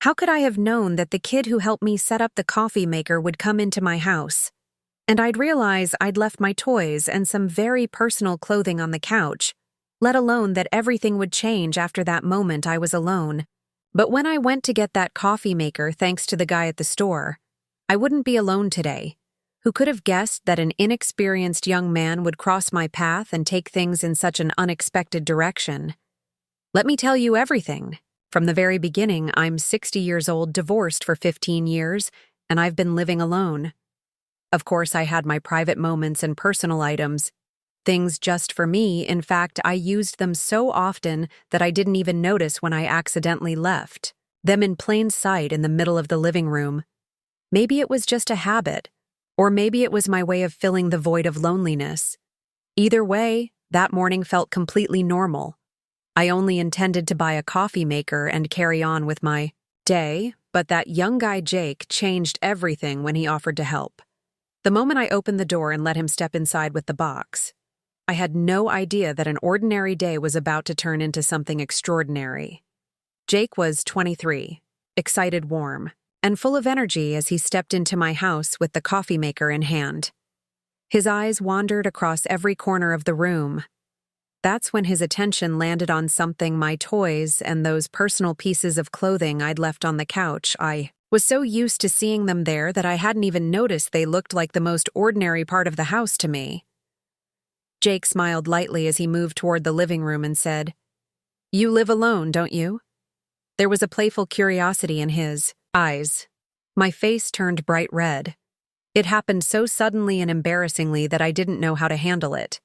How could I have known that the kid who helped me set up the coffee maker would come into my house? And I'd realize I'd left my toys and some very personal clothing on the couch, let alone that everything would change after that moment I was alone. But when I went to get that coffee maker thanks to the guy at the store, I wouldn't be alone today. Who could have guessed that an inexperienced young man would cross my path and take things in such an unexpected direction? Let me tell you everything. From the very beginning, I'm 60 years old, divorced for 15 years, and I've been living alone. Of course, I had my private moments and personal items, things just for me. In fact, I used them so often that I didn't even notice when I accidentally left them in plain sight in the middle of the living room. Maybe it was just a habit, or maybe it was my way of filling the void of loneliness. Either way, that morning felt completely normal. I only intended to buy a coffee maker and carry on with my day, but that young guy Jake changed everything when he offered to help. The moment I opened the door and let him step inside with the box, I had no idea that an ordinary day was about to turn into something extraordinary. Jake was 23, excited, warm, and full of energy as he stepped into my house with the coffee maker in hand. His eyes wandered across every corner of the room. That's when his attention landed on something, my toys and those personal pieces of clothing I'd left on the couch. I was so used to seeing them there that I hadn't even noticed they looked like the most ordinary part of the house to me. Jake smiled lightly as he moved toward the living room and said, "You live alone, don't you?" There was a playful curiosity in his eyes. My face turned bright red. It happened so suddenly and embarrassingly that I didn't know how to handle it.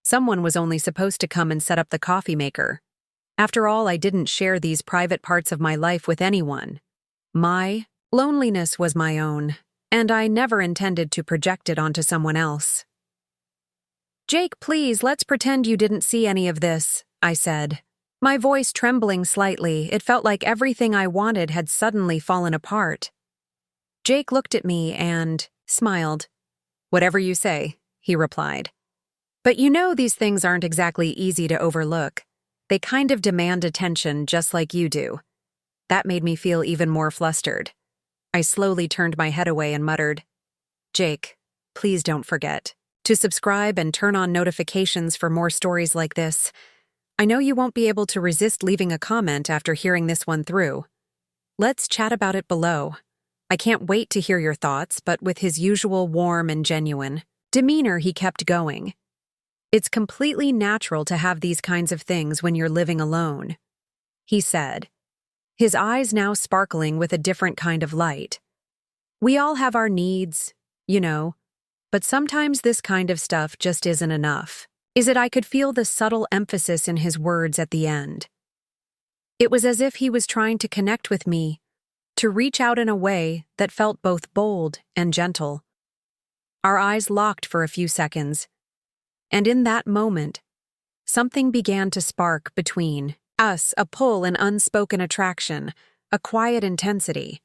Someone was only supposed to come and set up the coffee maker. After all, I didn't share these private parts of my life with anyone. My loneliness was my own, and I never intended to project it onto someone else. "Jake, please, let's pretend you didn't see any of this," I said. My voice trembling slightly, it felt like everything I wanted had suddenly fallen apart. Jake looked at me and smiled. "Whatever you say," he replied. "But you know these things aren't exactly easy to overlook. They kind of demand attention just like you do." That made me feel even more flustered. I slowly turned my head away and muttered, "Jake, please don't forget to subscribe and turn on notifications for more stories like this. I know you won't be able to resist leaving a comment after hearing this one through. Let's chat about it below. I can't wait to hear your thoughts," but with his usual warm and genuine demeanor, he kept going. "It's completely natural to have these kinds of things when you're living alone," he said, his eyes now sparkling with a different kind of light. "We all have our needs, you know, but sometimes this kind of stuff just isn't enough." I could feel the subtle emphasis in his words at the end. It was as if he was trying to connect with me, to reach out in a way that felt both bold and gentle. Our eyes locked for a few seconds, and in that moment, something began to spark between us, a pull, an unspoken attraction, a quiet intensity.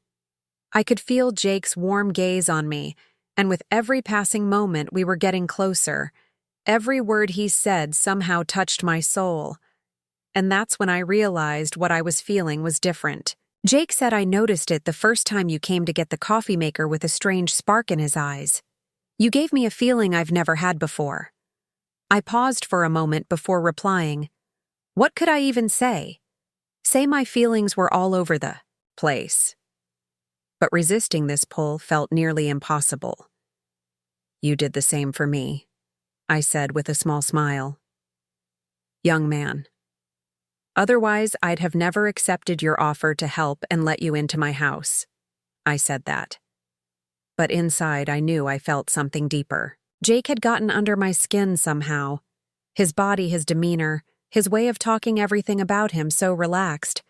I could feel Jake's warm gaze on me, and with every passing moment we were getting closer. Every word he said somehow touched my soul. And that's when I realized what I was feeling was different. Jake said I noticed it the first time you came to get the coffee maker with a strange spark in his eyes. You gave me a feeling I've never had before. I paused for a moment before replying. What could I even say? Say my feelings were all over the place. But resisting this pull felt nearly impossible. "You did the same for me," I said with a small smile. "Young man. Otherwise, I'd have never accepted your offer to help and let you into my house." I said that. But inside, I knew I felt something deeper. Jake had gotten under my skin somehow. His body, his demeanor, his way of talking, everything about him so relaxed.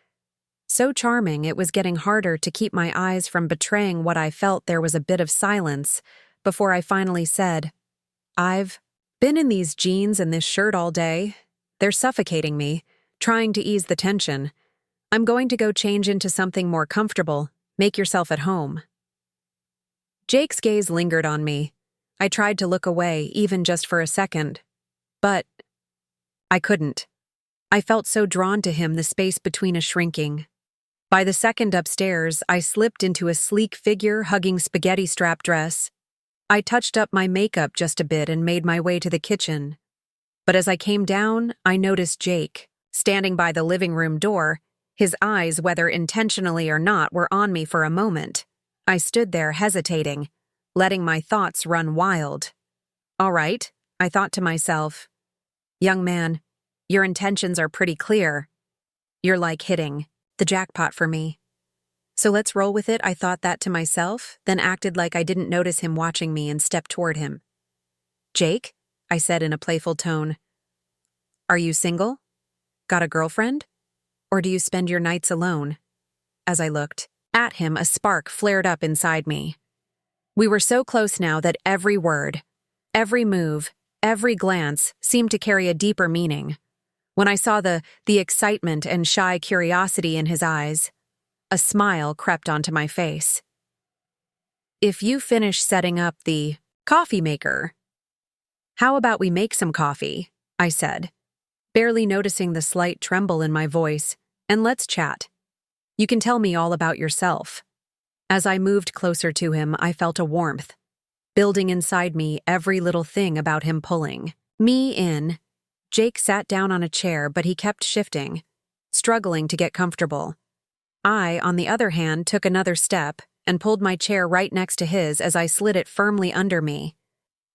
So charming, it was getting harder to keep my eyes from betraying what I felt. There was a bit of silence before I finally said, "I've been in these jeans and this shirt all day. They're suffocating me, trying to ease the tension. I'm going to go change into something more comfortable. Make yourself at home." Jake's gaze lingered on me. I tried to look away, even just for a second. But I couldn't. I felt so drawn to him, the space between us shrinking. By the second upstairs, I slipped into a sleek figure hugging spaghetti strap dress. I touched up my makeup just a bit and made my way to the kitchen. But as I came down, I noticed Jake, standing by the living room door. His eyes, whether intentionally or not, were on me for a moment. I stood there hesitating, letting my thoughts run wild. All right, I thought to myself. Young man, your intentions are pretty clear. You're like hitting the jackpot for me. So let's roll with it, I thought that to myself, then acted like I didn't notice him watching me and stepped toward him. Jake, I said in a playful tone. Are you single? Got a girlfriend? Or do you spend your nights alone? As I looked at him, a spark flared up inside me. We were so close now that every word, every move, every glance seemed to carry a deeper meaning. When I saw the excitement and shy curiosity in his eyes, a smile crept onto my face. If you finish setting up the coffee maker, how about we make some coffee? I said, barely noticing the slight tremble in my voice, and let's chat. You can tell me all about yourself. As I moved closer to him, I felt a warmth, building inside me, every little thing about him pulling me in. Jake sat down on a chair, but he kept shifting, struggling to get comfortable. I, on the other hand, took another step and pulled my chair right next to his as I slid it firmly under me.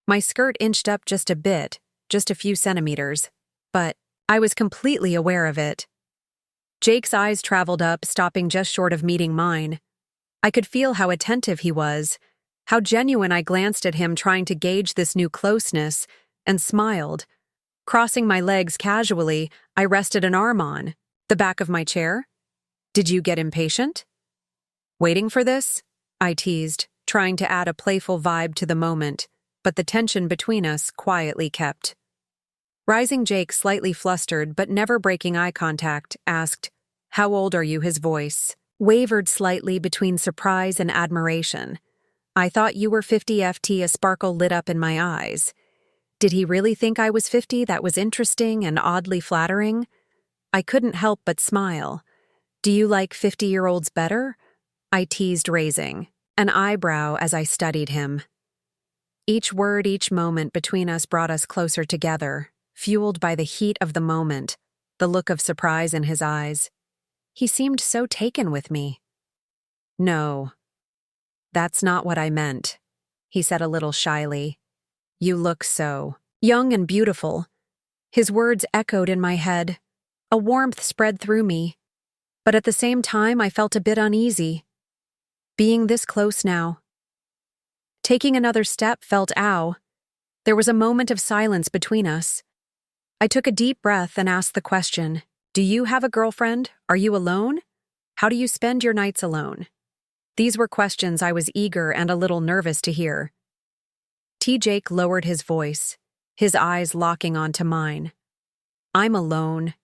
My skirt inched up just a bit, just a few centimeters, but I was completely aware of it. Jake's eyes traveled up, stopping just short of meeting mine. I could feel how attentive he was, how genuine. I glanced at him, trying to gauge this new closeness, and smiled. Crossing my legs casually, I rested an arm on the back of my chair. Did you get impatient? Waiting for this? I teased, trying to add a playful vibe to the moment, but the tension between us quietly kept. Rising Jake, slightly flustered but never breaking eye contact, asked, "How old are you?" His voice wavered slightly between surprise and admiration. "I thought you were 50 FT." A sparkle lit up in my eyes. Did he really think I was 50? That was interesting and oddly flattering. I couldn't help but smile. "Do you like 50-year-olds better?" I teased, raising an eyebrow as I studied him. Each word, each moment between us brought us closer together, fueled by the heat of the moment, the look of surprise in his eyes. He seemed so taken with me. "No, that's not what I meant," he said a little shyly. "You look so young and beautiful." His words echoed in my head. A warmth spread through me, but at the same time I felt a bit uneasy. Being this close now. Taking another step felt There was a moment of silence between us. I took a deep breath and asked the question, "Do you have a girlfriend? Are you alone? How do you spend your nights alone?" These were questions I was eager and a little nervous to hear. Jake lowered his voice, his eyes locking onto mine. "I'm alone,"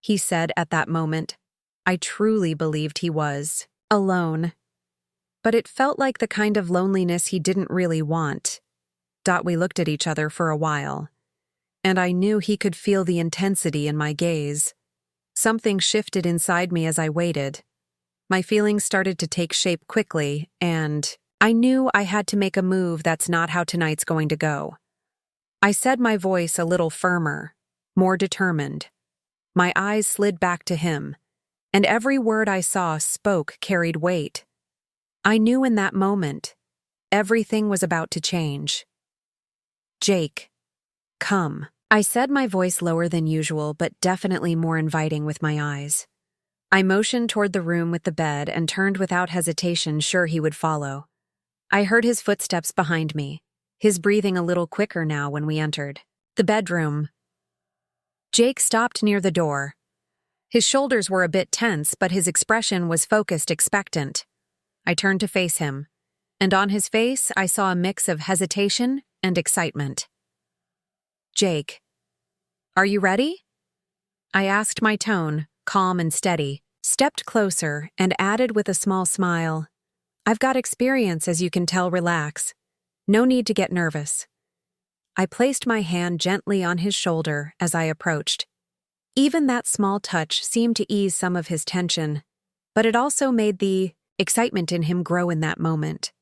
he said at that moment. I truly believed he was alone. But it felt like the kind of loneliness he didn't really want. We looked at each other for a while, and I knew he could feel the intensity in my gaze. Something shifted inside me as I waited. My feelings started to take shape quickly, and I knew I had to make a move. That's not how tonight's going to go. I said, my voice a little firmer, more determined. My eyes slid back to him, and every word I spoke carried weight. I knew in that moment, everything was about to change. "Jake, come," I said, my voice lower than usual, but definitely more inviting with my eyes. I motioned toward the room with the bed and turned without hesitation, sure he would follow. I heard his footsteps behind me, his breathing a little quicker now when we entered the bedroom. Jake stopped near the door. His shoulders were a bit tense, but his expression was focused, expectant. I turned to face him, and on his face I saw a mix of hesitation and excitement. "Jake, are you ready?" I asked, my tone, calm and steady, stepped closer, and added with a small smile, "I've got experience, as you can tell. Relax. No need to get nervous." I placed my hand gently on his shoulder as I approached. Even that small touch seemed to ease some of his tension, but it also made the excitement in him grow in that moment.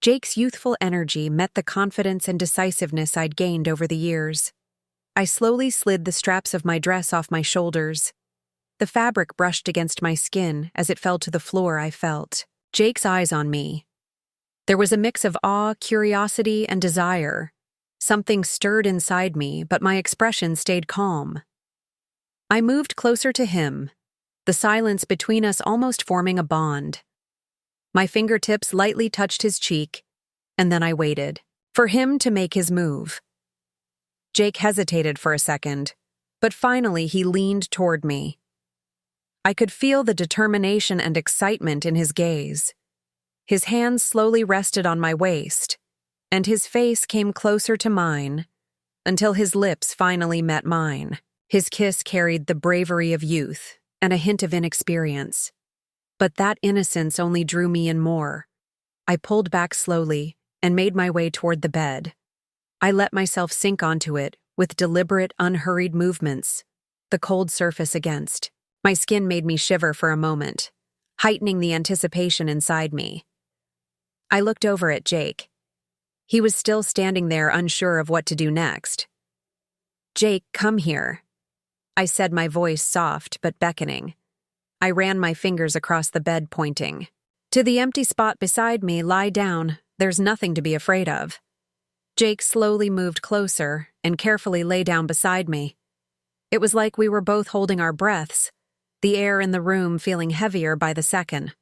Jake's youthful energy met the confidence and decisiveness I'd gained over the years. I slowly slid the straps of my dress off my shoulders. The fabric brushed against my skin as it fell to the floor. I felt Jake's eyes on me. There was a mix of awe, curiosity, and desire. Something stirred inside me, but my expression stayed calm. I moved closer to him, the silence between us almost forming a bond. My fingertips lightly touched his cheek, and then I waited for him to make his move. Jake hesitated for a second, but finally he leaned toward me. I could feel the determination and excitement in his gaze. His hands slowly rested on my waist, and his face came closer to mine until his lips finally met mine. His kiss carried the bravery of youth and a hint of inexperience. But that innocence only drew me in more. I pulled back slowly and made my way toward the bed. I let myself sink onto it with deliberate, unhurried movements, the cold surface against. My skin made me shiver for a moment, heightening the anticipation inside me. I looked over at Jake. He was still standing there, unsure of what to do next. "Jake, come here," I said, my voice soft but beckoning. I ran my fingers across the bed, pointing. "To the empty spot beside me, lie down. There's nothing to be afraid of." Jake slowly moved closer and carefully lay down beside me. It was like we were both holding our breaths, the air in the room feeling heavier by the second.